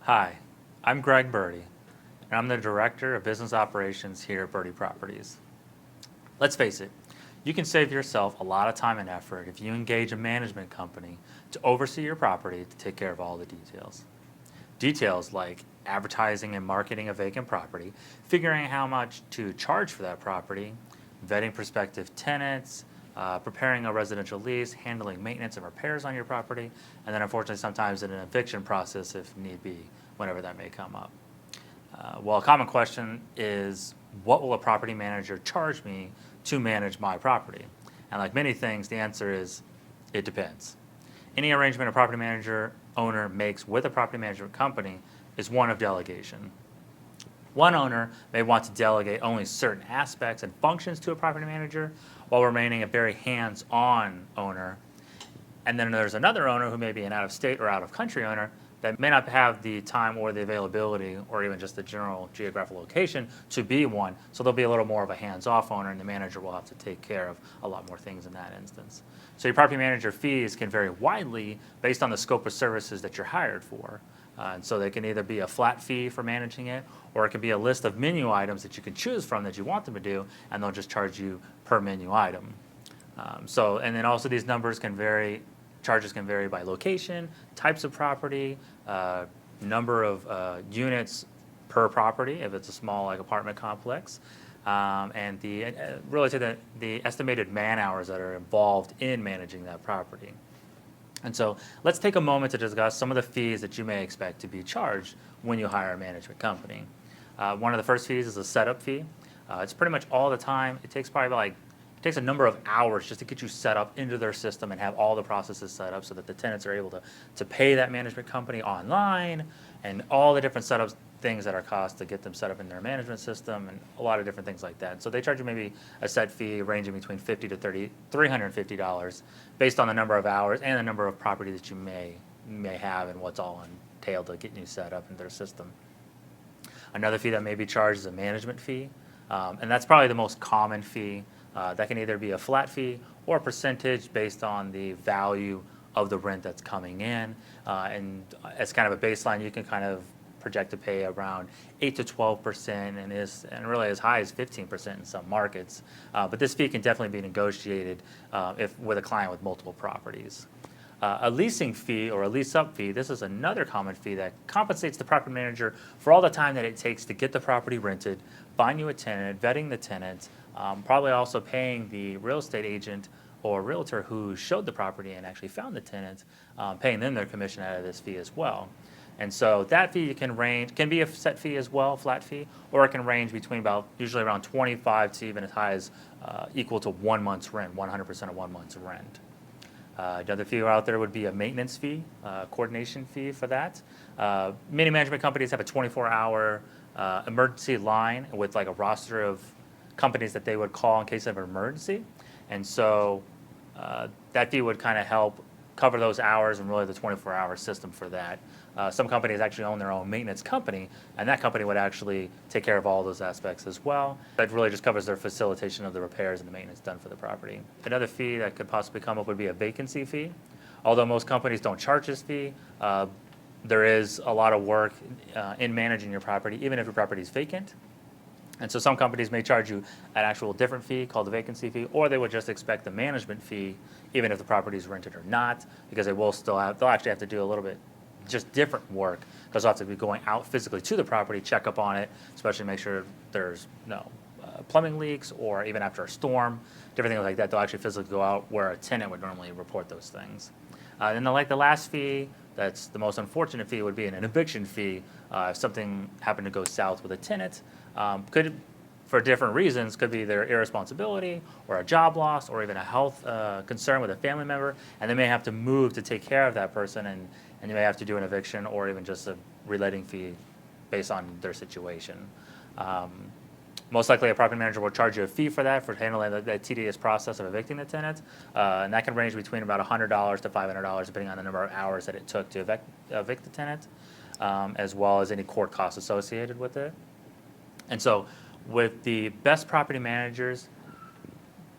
Hi, I'm Greg Birdy, and I'm the Director of Business Operations here at Birdy Properties. Let's face it, you can save yourself a lot of time and effort if you engage a management company to oversee your property to take care of all the details. Details like advertising and marketing a vacant property, figuring out how much to charge for that property, vetting prospective tenants, preparing a residential lease, handling maintenance and repairs on your property, and then unfortunately sometimes in an eviction process if need be, whenever that may come up. Well, a common question is, what will a property manager charge me to manage my property? And like many things, the answer is, it depends. Any arrangement a property manager owner makes with a property management company is one of delegation. One owner may want to delegate only certain aspects and functions to a property manager while remaining a very hands-on owner. And then there's another owner who may be an out-of-state or out-of-country owner that may not have the time or the availability or even just the general geographical location to be one. So they'll be a little more of a hands-off owner, and the manager will have to take care of a lot more things in that instance. So your property manager fees can vary widely based on the scope of services that you're hired for. And so they can either be a flat fee for managing it, or it can be a list of menu items that you can choose from that you want them to do, and they'll just charge you per menu item. And then also these numbers can vary, charges can vary by location, types of property, number of units per property, if it's a small like apartment complex, and really to the estimated man hours that are involved in managing that property. And so let's take a moment to discuss some of the fees that you may expect to be charged when you hire a management company. One of the first fees is a setup fee. It's pretty much all the time. It takes it takes a number of hours just to get you set up into their system and have all the processes set up so that the tenants are able to pay that management company online, and all the different setups, things that are cost to get them set up in their management system, and a lot of different things like that. So they charge you maybe a set fee ranging between $50 to $350 based on the number of hours and the number of property that you may have and what's all entailed to get you set up in their system. Another fee that may be charged is a management fee, and that's probably the most common fee. That can either be a flat fee or a percentage based on the value of the rent that's coming in. And as kind of a baseline, you can kind of project to pay around 8 to 12% and really as high as 15% in some markets. But this fee can definitely be negotiated with a client with multiple properties. A leasing fee or a lease-up fee, this is another common fee that compensates the property manager for all the time that it takes to get the property rented, find you a tenant, vetting the tenant, probably also paying the real estate agent or realtor who showed the property and actually found the tenant, paying them their commission out of this fee as well. And so that fee can be a set fee as well, flat fee, or it can range between usually around 25 to even as high as equal to 1 month's rent, 100% of 1 month's rent. Another fee out there would be a maintenance fee, coordination fee for that. Many management companies have a 24-hour emergency line with like a roster of companies that they would call in case of an emergency. And so that fee would kind of help cover those hours and really the 24-hour system for that. Some companies actually own their own maintenance company, and that company would actually take care of all those aspects as well. That really just covers their facilitation of the repairs and the maintenance done for the property. Another fee that could possibly come up would be a vacancy fee. Although most companies don't charge this fee, there is a lot of work in managing your property, even if your property is vacant. And so some companies may charge you an actual different fee called the vacancy fee, or they would just expect the management fee, even if the property is rented or not, because they'll actually have to do a little bit just different work, because they'll have to be going out physically to the property, check up on it, especially make sure there's no plumbing leaks, or even after a storm, different things like that. They'll actually physically go out where a tenant would normally report those things. And then the last fee, that's the most unfortunate fee, would be an eviction fee. If something happened to go south with a tenant, could, for different reasons, could be their irresponsibility or a job loss or even a health concern with a family member, and they may have to move to take care of that person, and you may have to do an eviction or even just a relating fee based on their situation. Most likely a property manager will charge you a fee for that, for handling the tedious process of evicting the tenant, and that can range between about $100 to $500 depending on the number of hours that it took to evict the tenant, as well as any court costs associated with it. And so with the best property managers,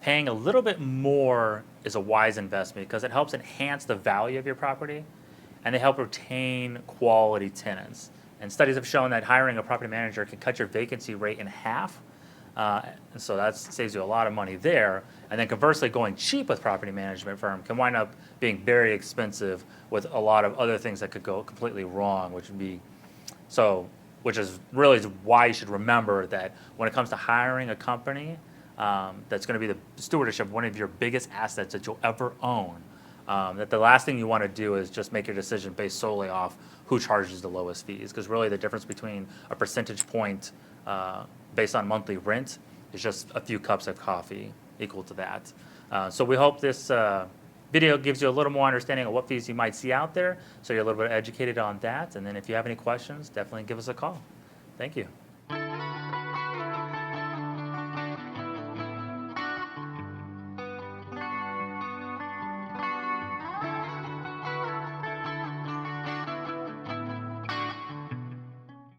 paying a little bit more is a wise investment because it helps enhance the value of your property, and they help retain quality tenants. And studies have shown that hiring a property manager can cut your vacancy rate in half. And so that saves you a lot of money there. And then conversely, going cheap with property management firm can wind up being very expensive with a lot of other things that could go completely wrong, which is really why you should remember that when it comes to hiring a company that's going to be the stewardship of one of your biggest assets that you'll ever own, that the last thing you want to do is just make your decision based solely off who charges the lowest fees, because really the difference between a percentage point based on monthly rent is just a few cups of coffee equal to that. So we hope this video gives you a little more understanding of what fees you might see out there, so you're a little bit educated on that. And then if you have any questions, definitely give us a call. Thank you.